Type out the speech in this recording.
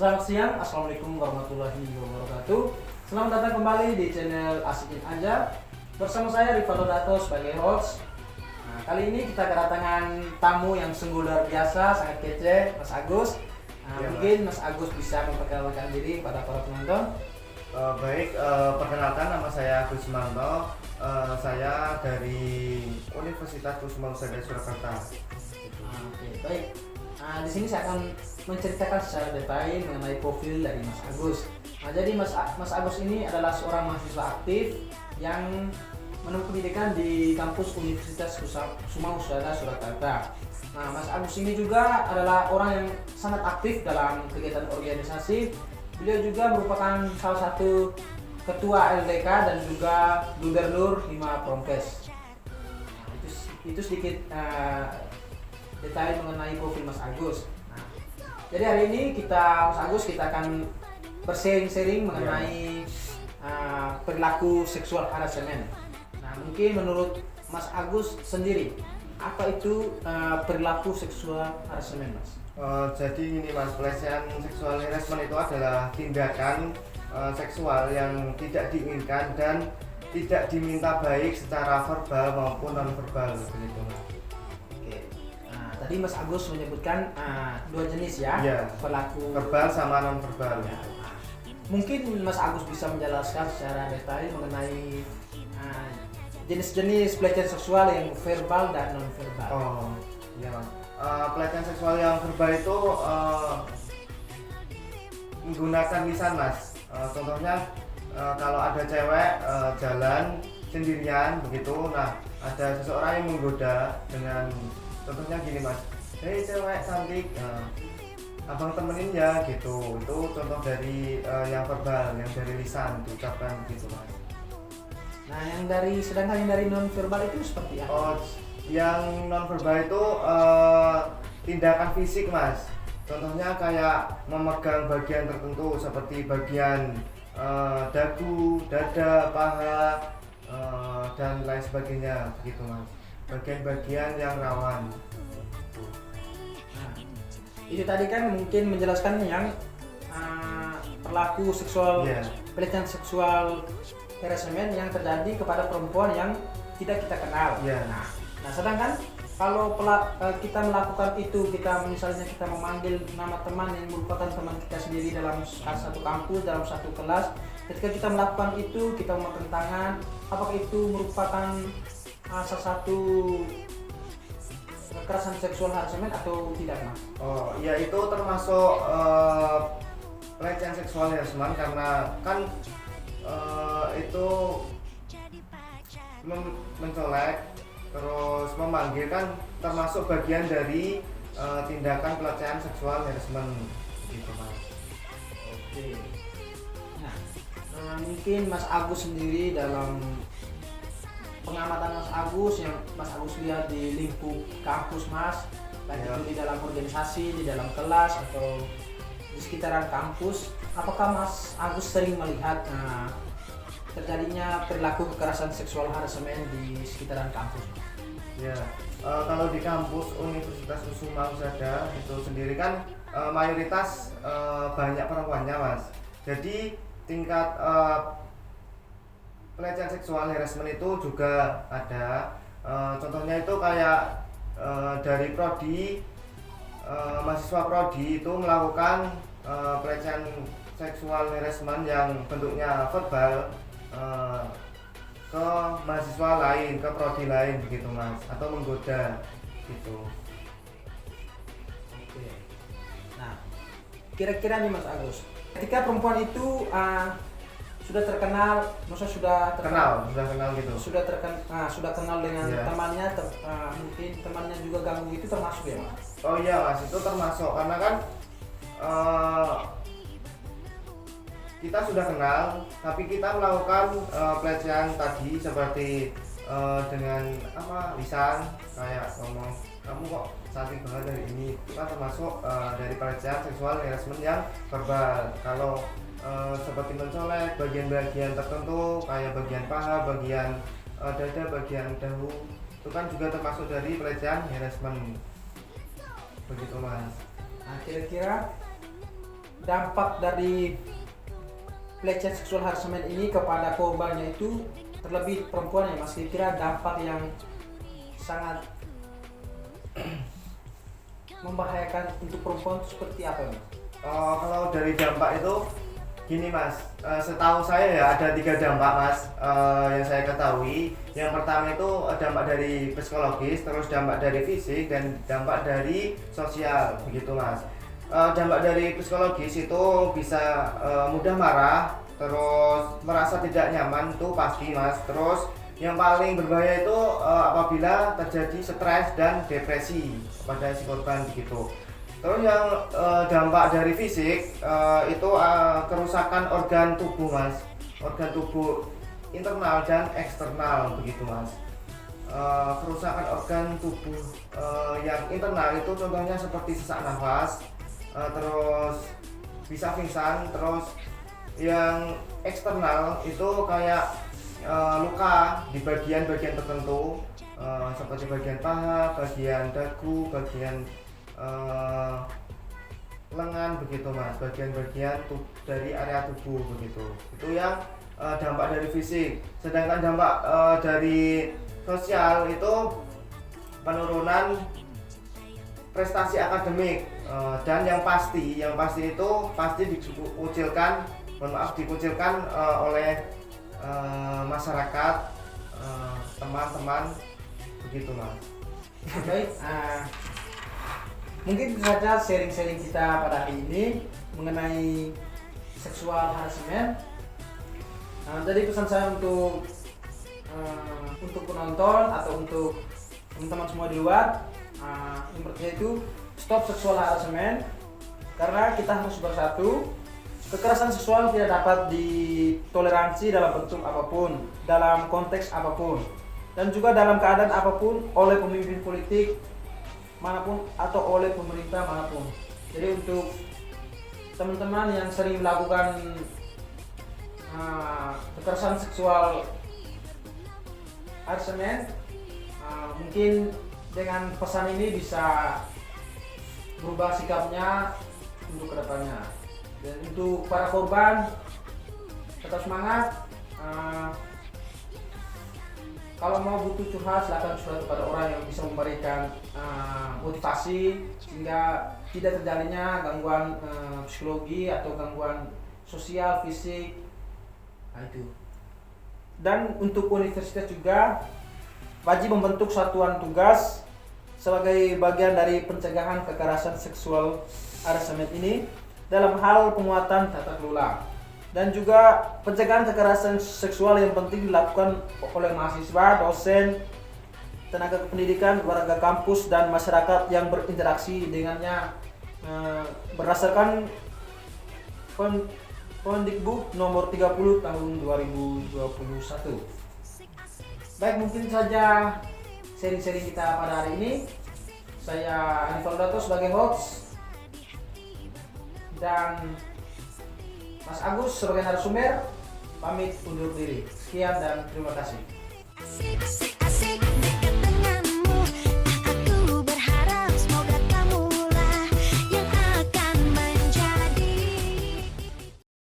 Selamat siang, Assalamualaikum warahmatullahi wabarakatuh. Selamat datang kembali di channel Asikin Aja. Bersama saya Rifat Dato sebagai host. Nah, kali ini kita kedatangan tamu yang sungguh luar biasa, sangat kece, Mas Agus. Mungkin Mas Agus bisa memperkenalkan diri kepada para penonton. Perkenalkan, nama saya Agus Sumanto. Saya dari Universitas Kusuma-Usada Surakarta. Oke, baik. Di sini saya akan menceritakan secara detail mengenai profil dari Mas Agus. Jadi Mas Agus ini adalah seorang mahasiswa aktif yang menempuh pendidikan di kampus Universitas Kusuma-Usada Surakarta. Nah, Mas Agus ini juga adalah orang yang sangat aktif dalam kegiatan organisasi. Beliau juga merupakan salah satu ketua LDK dan juga gubernur Hima Promkes. Nah, itu sedikit detail mengenai profil Mas Agus. Nah, jadi hari ini Mas Agus akan bersharing-sharing mengenai perilaku seksual harassment. Nah, mungkin menurut Mas Agus sendiri, apa itu perilaku seksual harassment, Mas? Jadi ini Mas, pelecehan seksual harassment itu adalah tindakan seksual yang tidak diinginkan dan tidak diminta baik secara verbal maupun non verbal, begitu Mas. Tadi Mas Agus menyebutkan dua jenis ya, perilaku verbal sama non verbal. Ya. Mungkin Mas Agus bisa menjelaskan secara detail mengenai jenis-jenis pelecehan seksual yang verbal dan non verbal. Oh, iya Mas. Pelecehan seksual yang verbal itu menggunakan lisan Mas. Contohnya kalau ada cewek jalan sendirian begitu, nah ada seseorang yang menggoda dengan contohnya gini Mas, hei cewek cantik, abang temenin ya gitu. Itu contoh dari yang verbal, yang dari lisan diucapkan gitu Mas. Nah, sedangkan yang dari non verbal itu seperti apa? Oh, yang non verbal itu tindakan fisik Mas. Contohnya kayak memegang bagian tertentu seperti bagian dagu, dada, paha, dan lain sebagainya begitu Mas. Bagian-bagian yang rawan. Nah, itu tadi kan mungkin menjelaskan yang perilaku seksual, pelecehan seksual harassment yang terjadi kepada perempuan yang tidak kita kenal. Nah, sedangkan kalau kita melakukan itu, misalnya kita memanggil nama teman yang merupakan teman kita sendiri dalam satu kampus, dalam satu kelas, ketika kita melakukan itu, kita memakan tangan, apakah itu merupakan salah satu kekerasan seksual harassment atau tidak, Mas? Oh, ya itu termasuk pelecehan seksual harassment karena kan itu mencolek terus memanggil kan termasuk bagian dari tindakan pelecehan seksual harassment gitu Mas. Oke. Nah, mungkin Mas Agus sendiri dalam pengamatan Mas Agus yang Mas Agus lihat di lingkup kampus Mas, baik itu di dalam organisasi, di dalam kelas atau di sekitaran kampus, apakah Mas Agus sering melihat terjadinya perilaku kekerasan seksual harassment di sekitaran kampus? Ya, kalau di kampus Universitas Kusuma-Usada itu sendiri kan mayoritas banyak perempuannya Mas. Jadi tingkat pelecehan seksual harassment itu juga ada. Contohnya itu kayak dari prodi, mahasiswa prodi itu melakukan pelecehan seksual harassment yang bentuknya verbal ke mahasiswa lain, ke prodi lain begitu Mas, atau menggoda gitu. Oke. Nah, kira-kira nih Mas Agus, ketika perempuan itu sudah kenal gitu. Sudah kenal dengan temannya, mungkin temannya juga ganggu itu termasuk ya Mas? Oh iya Mas, itu termasuk karena kan kita sudah kenal, tapi kita melakukan pelecehan tadi seperti dengan lisan kayak ngomong kamu kok cantik banget dari ini, itu kan termasuk dari pelecehan seksual harassment yang verbal. Kalau seperti mencolek bagian-bagian tertentu kayak bagian paha, bagian dada, bagian dagu, itu kan juga termasuk dari pelecehan harassment begitu Mas. Nah, kira-kira dampak dari pelecehan seksual harassment ini kepada korbannya itu, terlebih perempuan ya Mas, kira dampak yang sangat membahayakan untuk perempuan itu seperti apa Mas? Kalau dari dampak itu gini Mas, setahu saya ya ada 3 dampak Mas, yang saya ketahui. Yang pertama itu dampak dari psikologis, terus dampak dari fisik, dan dampak dari sosial, begitu Mas. Dampak dari psikologis itu bisa mudah marah, terus merasa tidak nyaman, itu pasti Mas. Terus yang paling berbahaya itu apabila terjadi stres dan depresi pada si korban, begitu. Terus yang dampak dari fisik itu kerusakan organ tubuh Mas, organ tubuh internal dan eksternal, begitu Mas. Kerusakan organ tubuh yang internal itu contohnya seperti sesak nafas, terus bisa pingsan. Terus yang eksternal itu kayak luka di bagian-bagian tertentu, seperti bagian paha, bagian dagu, bagian lengan, begitu Mas, bagian-bagian dari area tubuh, begitu. Itu yang dampak dari fisik. Sedangkan dampak dari sosial itu penurunan prestasi akademik, dan yang pasti itu pasti dikucilkan, dikucilkan oleh masyarakat, teman-teman, begitu Mas. Baik, mungkin itu saja sharing-sharing kita pada hari ini mengenai seksual harassment. Jadi pesan saya untuk penonton atau untuk teman-teman semua di luar, yang pertama itu stop seksual harassment, karena kita harus bersatu. Kekerasan seksual tidak dapat ditoleransi dalam bentuk apapun, dalam konteks apapun, dan juga dalam keadaan apapun oleh pemimpin politik manapun atau oleh pemerintah manapun. Jadi untuk teman-teman yang sering melakukan kekerasan seksual harassment, mungkin dengan pesan ini bisa berubah sikapnya untuk kedepannya. Dan untuk para korban, tetap semangat. Kalau mau butuh curhat, silakan curhat kepada orang yang bisa memberikan motivasi sehingga tidak terjalinnya gangguan psikologi atau gangguan sosial, fisik. Nah, itu. Dan untuk universitas juga wajib membentuk satuan tugas sebagai bagian dari pencegahan kekerasan seksual harassment ini dalam hal penguatan tata kelola, dan juga pencegahan kekerasan seksual yang penting dilakukan oleh mahasiswa, dosen, tenaga kependidikan, warga kampus, dan masyarakat yang berinteraksi dengannya berdasarkan Permendikbud nomor 30 tahun 2021. Baik, mungkin saja sharing-sharing kita pada hari ini. Saya Hanifal Dato sebagai host, dan Mas Agus sebagai narasumber pamit undur diri. Sekian dan terima kasih.